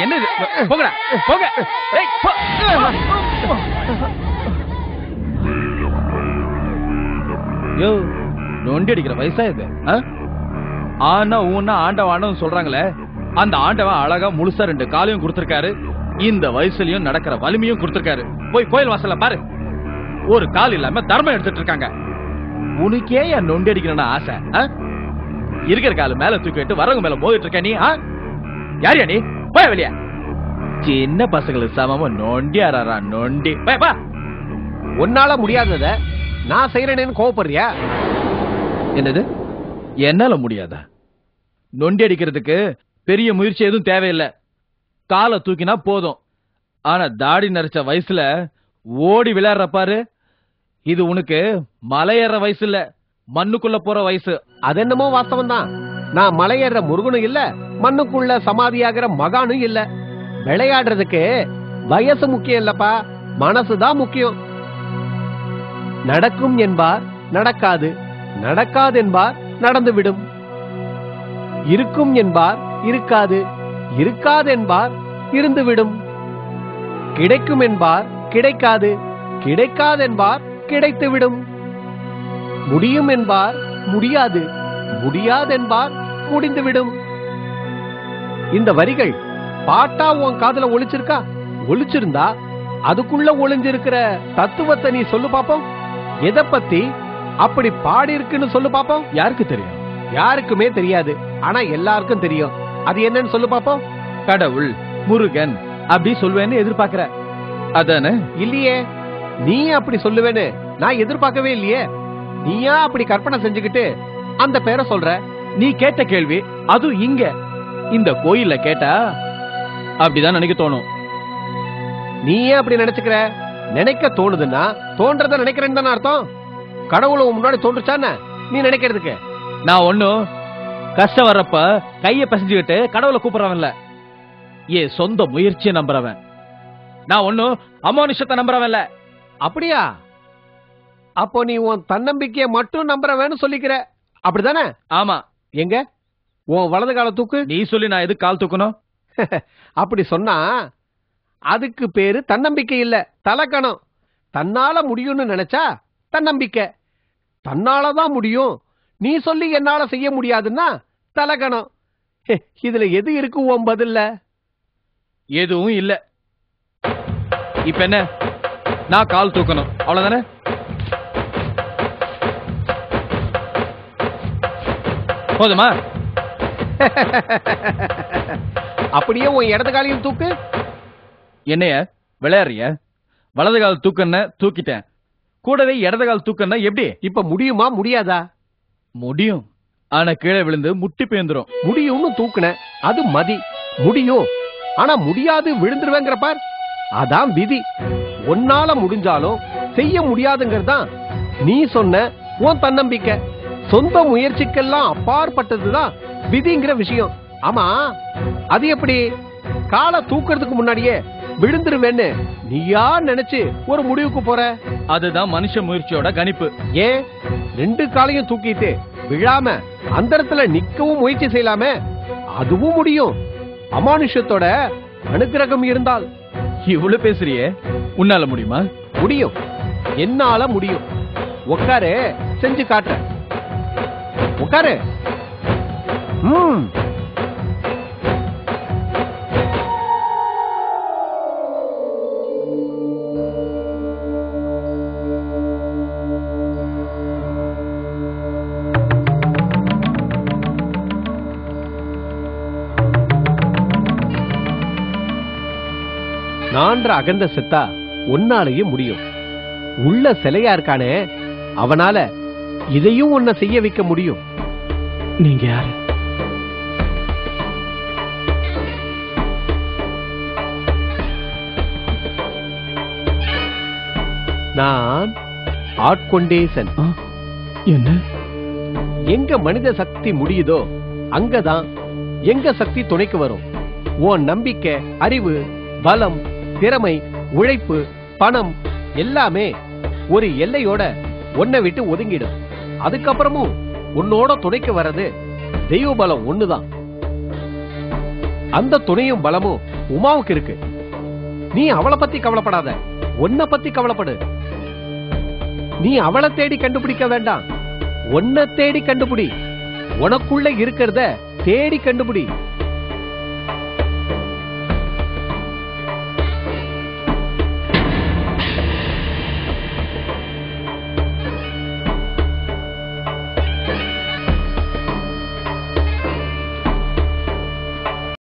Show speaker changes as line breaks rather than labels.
என்ன போங்கடா போங்க. யோ நொண்டி அடிக்கிற வயசா இது? ஆனா ஊன்னா ஆண்டவான்னு சொல்றாங்களே, அந்த ஆண்டவன் அழகா முழுசா 2 காலையும் கொடுத்திருக்காரு, இந்த வயசுலயும் நடக்கிற வலிமையும் கொடுத்திருக்காரு. போய் கோயில் வாசல்ல பாரு, ஒரு கால் இல்லாம தர்மம் எடுத்துட்டு இருக்காங்க. உனக்கே என் நொண்டி அடிக்கணும்னு ஆசை? இருக்கிற கால மேல தூக்கிட்டு வரவங்க மேல மோதிட்டு இருக்க நீ? யாரியா நீ? போய் வெளியா. சின்ன பசங்களுக்கு சமமா நொண்டி ஆறாரா நொண்டி. பா
உன்னால முடியாதத நான் செய்யறேன்னு கோவப்படுறியா?
என்னது என்னால முடியாதா? நொண்டி அடிக்கிறதுக்கு பெரிய முயற்சி எதுவும் தேவையில்லை, காலை தூக்கினா போதும். ஆனா தாடி நரைச்ச வயசுல ஓடி விளையாடுற பாரு, இது உனக்கு மலையேற வயசு இல்ல, மண்ணுக்குள்ள போற வயசு.
அது என்னமோ வாஸ்தவம் தான். நான் மலையேற முருகனும் இல்ல, மண்ணுக்குள்ள சமாதியாகிற மகானும் இல்ல. விளையாடுறதுக்கு வயசு முக்கியம் இல்லப்பா, மனசுதான் முக்கியம். நடக்கும் என்பார் நடக்காது, நடக்காது என்பார் நடந்துவிடும். இருக்கும் என்பார் இருக்காது, இருக்காது என்பார் இருந்துவிடும். கிடைக்கும் என்பார் கிடைக்காது, கிடைக்காது என்பார் கிடைத்துவிடும். முடியும் என்பார் முடியாது, முடியாது என்பார் முடிந்துவிடும். இந்த வரிகள் பாட்டா உன் காதுல ஒளிச்சிருக்கா? ஒளிச்சிருந்தா அதுக்குள்ள ஒளிஞ்சிருக்கிற தத்துவத்தை நீ சொல்லு பாப்போம். எதை பத்தி அப்படி பாடி இருக்குன்னு சொல்லு பாப்போம்.
யாருக்கு தெரியும்?
யாருக்குமே தெரியாது, ஆனா எல்லாருக்கும் தெரியும். அது என்னன்னு சொல்லு பாப்போம்.
கடவுள், முருகன் அப்படி சொல்வேன்னு எதிர்பார்க்கிற அதானே?
இல்லையே, நீ அப்படி சொல்லுவேன்னு நான் எதிர்பார்க்கவே இல்லையே. நீயா அப்படி கற்பனை செஞ்சுக்கிட்டு அந்த பேரை சொல்ற.
நீ கேட்ட கேள்வி அது இங்க இந்த கோயில்ல கேட்டா அப்படிதான் நினைக்க தோணும்.
நீயே அப்படி நினைச்சுக்கிற. நினைக்க தோணுதுன்னா தோன்றத நினைக்கிறேன்னு தானே அர்த்தம். கடவுளை முன்னாடி தோன்றுச்சான நீ நினைக்கிறதுக்கு?
நான் ஒண்ணும் கஷ்டம் வர்றப்ப கைய பசஞ்சுக்கிட்டு கடவுளை கூப்பிடுறவன்ல, ஏன் சொந்த முயற்சியை நம்புறவன். நான் ஒண்ணும் அமானுஷத்தை நம்புறவன்ல.
அப்படியா? அப்போ நீ உன் தன்னம்பிக்கைய மட்டும் நம்புறவன்னு சொல்லிக்கிற, அப்படிதானே?
ஆமா.
எங்க உன் வலது கால தூக்கு.
நீ சொல்லி நான் எது கால் தூக்கணும்?
அப்படி சொன்னா அதுக்கு பேரு தன்னம்பிக்கை இல்ல, தலக்கணம். தன்னால முடியும்னு நினைச்சா தன்னம்பிக்கை. தன்னாலதான் முடியும் நீ சொல்லி என்னால செய்ய முடியாதுன்னா தலக்கணம். இதுல எது இருக்கு உன் பதில்ல?
எதுவும் இல்ல. இப்ப என்ன, நான் கால் தூக்கணும் அவ்வளவுதானே? போதுமா?
அப்படியே உன் இடது காலையும் தூக்கு.
என்னைய விளையாடுறிய? வலது கால் தூக்கன்னு தூக்கிட்டேன், கூடவே இடது கால் தூக்கன்னா எப்படி?
இப்ப முடியுமா முடியாதா?
முடியும், ஆனா கீழே விழுந்து முட்டி பேந்துரும்.
முடியும்னு தூக்குன, அது மதி. முடியும் ஆனா முடியாது விழுந்துருவேங்கிற பார், அதான் விதி. உன்னால முடிஞ்சாலும் செய்ய முடியாதுங்கிறதான் நீ சொன்ன உன் தன்னம்பிக்கை. சொந்த முயற்சிக்கெல்லாம் அப்பாற்பட்டதுதான் விதிங்கிற விஷயம். ஆமா, அது எப்படி? காலை தூக்குறதுக்கு முன்னாடியே விழுந்துருவேன்னு நீயா நினைச்சு ஒரு முடிவுக்கு போற?
அதுதான் மனுஷ முயற்சியோட கணிப்பு.
ஏன் 2 காலையும் தூக்கிட்டு விழாம அந்த இடத்துல நிக்கவும் முயற்சி செய்யலாமே? அதுவும் முடியும், அமானுஷத்தோட அனுகிரகம் இருந்தால்.
இவ்வளவு பேசுறியே, உன்னால முடியுமா?
முடியும், என்னால முடியும். உட்காரு, செஞ்சு காட்டுற. உட்காரு. நான்ற அகந்த செத்தா உன்னாலேயும் முடியும். உள்ள சிலையா இருக்கானே, அவனால இதையும் உன்னை செய்ய வைக்க முடியும்.
நீங்க யாரு?
நான் ஆட்கொண்டேசன்.
என்ன?
எங்க மனித சக்தி முடியுதோ அங்கதான் எங்க சக்தி துணைக்கு வரும். உன் நம்பிக்கை, அறிவு, பலம், திறமை, உழைப்பு, பணம் எல்லாமே ஒரு எல்லையோட உன்னை விட்டு ஒதுங்கிடும். அதுக்கப்புறமும் உன்னோட துணைக்கு வர்றது தெய்வ பலம் ஒண்ணுதான். அந்த துணையும் பலமும் உமாவுக்கு இருக்கு. நீ அவளை பத்தி கவலைப்படாத, உன்னை பத்தி கவலைப்படு. நீ அவளை தேடி கண்டுபிடிக்க வேண்டாம், உன்னை தேடி கண்டுபிடி. உனக்குள்ள இருக்கிறத தேடி கண்டுபிடி.